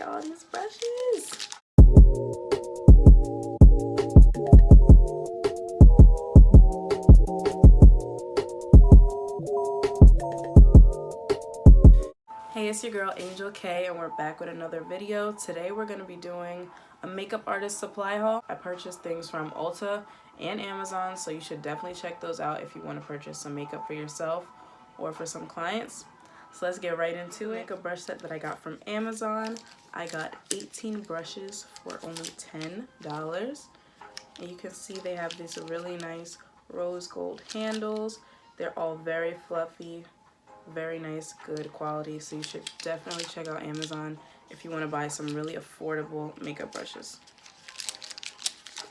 at all these brushes. Hey, it's your girl Angel K, and we're back with another video. Today we're going to be doing a makeup artist supply haul. I purchased things from Ulta and Amazon, so you should definitely check those out if you want to purchase some makeup for yourself or for some clients. So let's get right into it. A brush set that I got from Amazon. I got 18 brushes for only $10. And you can see they have these really nice rose gold handles. They're all very fluffy, very nice, good quality. So you should definitely check out Amazon if you want to buy some really affordable makeup brushes.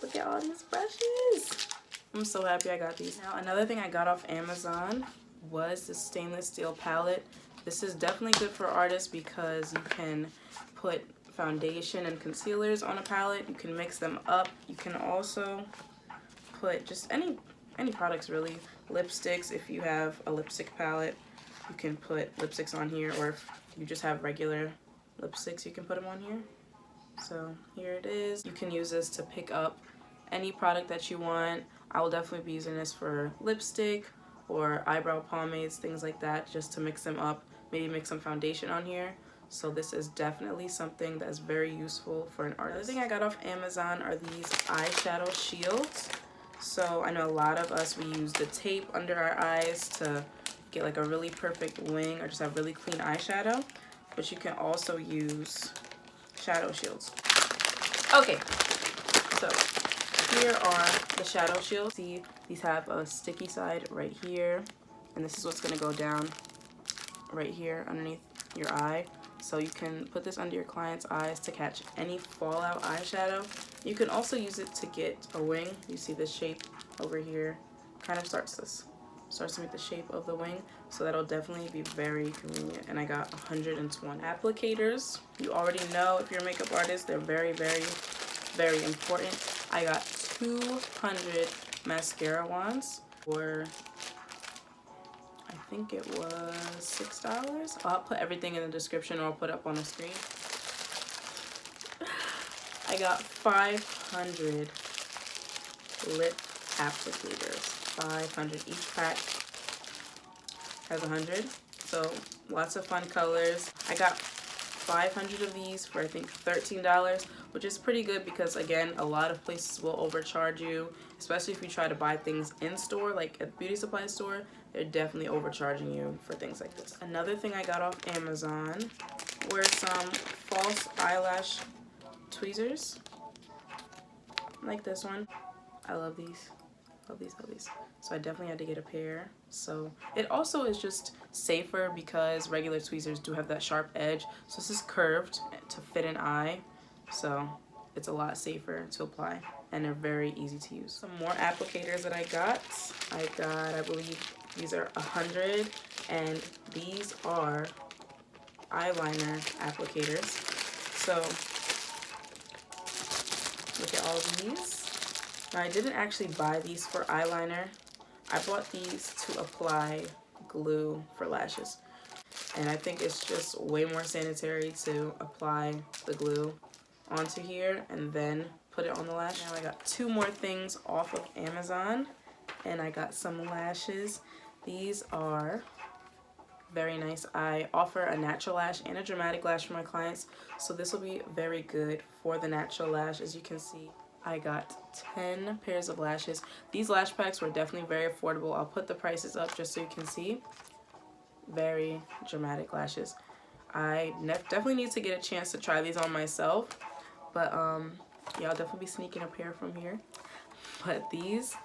Look at all these brushes. I'm so happy I got these. Now, another thing I got off Amazon was this stainless steel palette. This is definitely good for artists because you can put foundation and concealers on a palette. You can mix them up. You can also put just any products really. Lipsticks, if you have a lipstick palette, you can put lipsticks on here, or if you just have regular lipsticks, you can put them on here. So here it is. You can use this to pick up any product that you want. I will definitely be using this for lipstick or eyebrow pomades, things like that, just to mix them up, maybe mix some foundation on here. So this is definitely something that's very useful for an artist. Another thing I got off Amazon are these eyeshadow shields. So I know a lot of us, we use the tape under our eyes to get like a really perfect wing or just have really clean eyeshadow, but you can also use shadow shields. Okay, so here are the shadow shields. See, these have a sticky side right here, and this is what's going to go down right here underneath your eye. So you can put this under your client's eyes to catch any fallout eyeshadow. You can also use it to get a wing. You see the shape over here kind of starts to make the shape of the wing, so that'll definitely be very convenient. And I got 120 applicators. You already know, if you're a makeup artist, they're very, very, very important. I got 200 mascara wands for, I think it was $6. I'll put everything in the description, or I'll put it up on the screen. I got 500 lip applicators. 500. Each pack has 100. So lots of fun colors. I got 500 of these for I think $13, which is pretty good because, again, a lot of places will overcharge you, especially if you try to buy things in store, like at the beauty supply store. They're definitely overcharging you for things like this. Another thing I got off Amazon were some false eyelash tweezers, like this one. I love these. Love these, love these. So I definitely had to get a pair. So it also is just safer because regular tweezers do have that sharp edge. So this is curved to fit an eye. So it's a lot safer to apply, and they're very easy to use. Some more applicators that I got, I believe these are 100, and these are eyeliner applicators. So look at all these. Now, I didn't actually buy these for eyeliner. I bought these to apply glue for lashes. And I think it's just way more sanitary to apply the glue onto here and then put it on the lash. Now I got 2 more things off of Amazon, and I got some lashes. These are very nice. I offer a natural lash and a dramatic lash for my clients, so this will be very good for the natural lash. As you can see, I got 10 pairs of lashes. These lash packs were definitely very affordable. I'll put the prices up just so you can see. Very dramatic lashes. I definitely need to get a chance to try these on myself, but yeah, I'll definitely be sneaking a pair from here. But these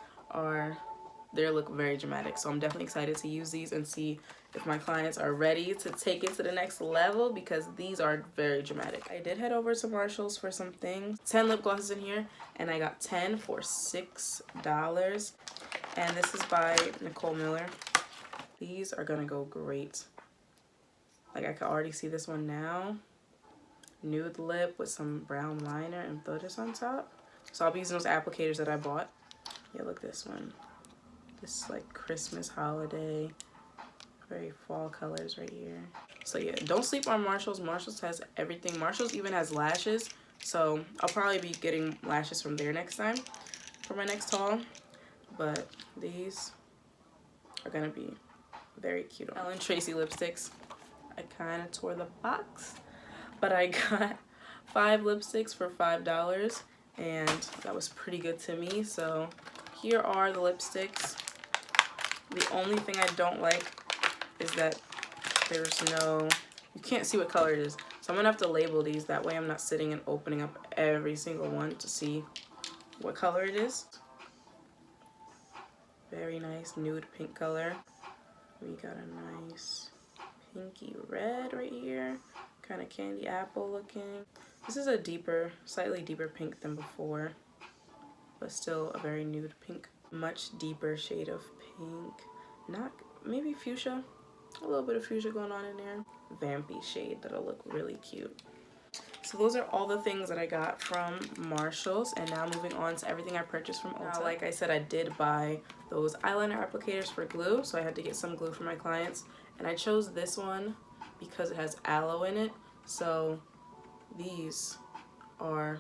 they look very dramatic, so I'm definitely excited to use these and see if my clients are ready to take it to the next level, because these are very dramatic. I did head over to Marshall's for some things. 10 lip glosses in here, and I got 10 for $6. And this is by Nicole Miller. These are gonna go great. Like, I can already see this one now. Nude lip with some brown liner and glitters on top. So I'll be using those applicators that I bought. Yeah, look, this one. This is like Christmas holiday. Very fall colors right here. So yeah, don't sleep on Marshalls. Marshalls has everything. Marshalls even has lashes. So I'll probably be getting lashes from there next time for my next haul. But these are gonna be very cute. Ellen Tracy lipsticks. I kind of tore the box, but I got 5 lipsticks for $5, and that was pretty good to me. So here are the lipsticks. The only thing I don't like is that there's no, you can't see what color it is. So I'm gonna have to label these, that way I'm not sitting and opening up every single one to see what color it is. Very nice nude pink color. We got a nice pinky red right here, kind of candy apple looking. This is a deeper, slightly deeper pink than before, but still a very nude pink. Much deeper shade of pink, not, maybe fuchsia, a little bit of fuchsia going on in there. Vampy shade that'll look really cute. So those are all the things that I got from Marshalls, and now moving on to everything I purchased from Ulta. Now, like I said, I did buy those eyeliner applicators for glue, so I had to get some glue for my clients, and I chose this one because it has aloe in it. So these are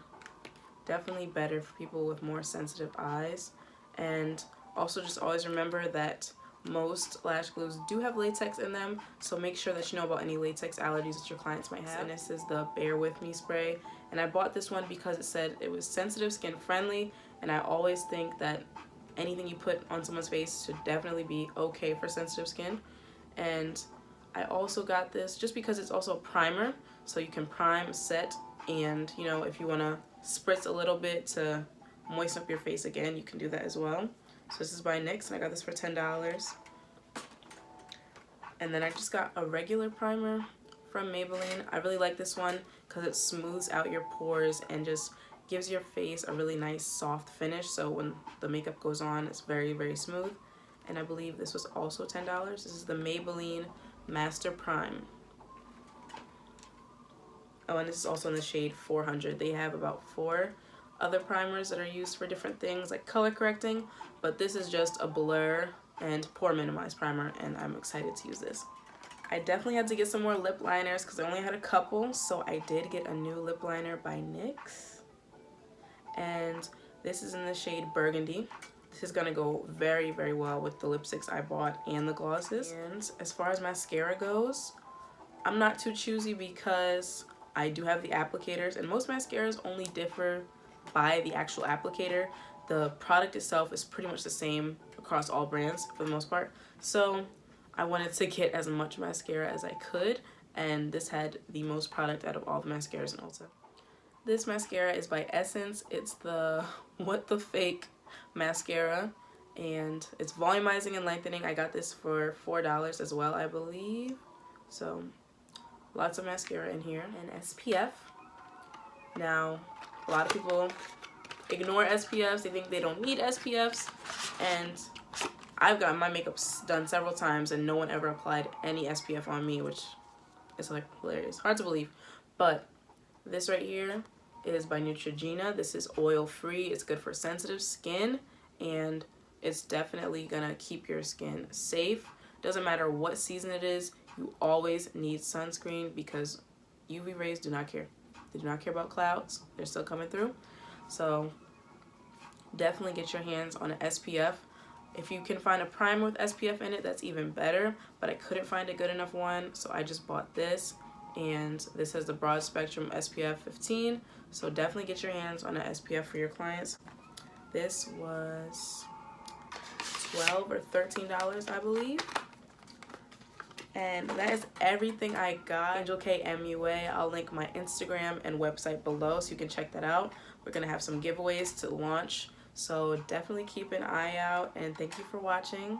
definitely better for people with more sensitive eyes. And also just always remember that most lash glues do have latex in them, so make sure that you know about any latex allergies that your clients might have. And this is the Bear With Me spray, and I bought this one because it said it was sensitive skin friendly, and I always think that anything you put on someone's face should definitely be okay for sensitive skin. And I also got this just because it's also a primer, so you can prime, set, and you know, if you want to spritz a little bit to moisten up your face again, you can do that as well. So this is by NYX, and I got this for $10. And then I just got a regular primer from Maybelline. I really like this one because it smooths out your pores and just gives your face a really nice soft finish. So when the makeup goes on, it's very, very smooth. And I believe this was also $10. This is the Maybelline Master Prime. Oh, and this is also in the shade 400. They have about 4 other primers that are used for different things like color correcting, but this is just a blur and pore minimize primer, and I'm excited to use this. I definitely had to get some more lip liners because I only had a couple, so I did get a new lip liner by NYX, and this is in the shade Burgundy. This is gonna go very, very well with the lipsticks I bought and the glosses. And as far as mascara goes, I'm not too choosy because I do have the applicators, and most mascaras only differ by the actual applicator. The product itself is pretty much the same across all brands for the most part. So I wanted to get as much mascara as I could, and this had the most product out of all the mascaras in Ulta. This mascara is by Essence. It's the What the Fake mascara, and it's volumizing and lengthening. I got this for $4 as well, I believe. So lots of mascara in here. And SPF. Now, a lot of people ignore SPFs. They think they don't need SPFs, and I've gotten my makeup done several times and no one ever applied any SPF on me, which is like hilarious. Hard to believe. But this right here is by Neutrogena. This is oil free. It's good for sensitive skin, and it's definitely gonna keep your skin safe. Doesn't matter what season it is, you always need sunscreen because UV rays do not care. They do not care about clouds. They're still coming through. So definitely get your hands on an SPF. If you can find a primer with SPF in it, that's even better, but I couldn't find a good enough one, so I just bought this, and this has the broad spectrum SPF 15, so definitely get your hands on an SPF for your clients. This was $12 or $13, I believe. And that is everything I got. Angel K MUA. I'll link my Instagram and website below so you can check that out. We're gonna have some giveaways to launch, so definitely keep an eye out, and thank you for watching.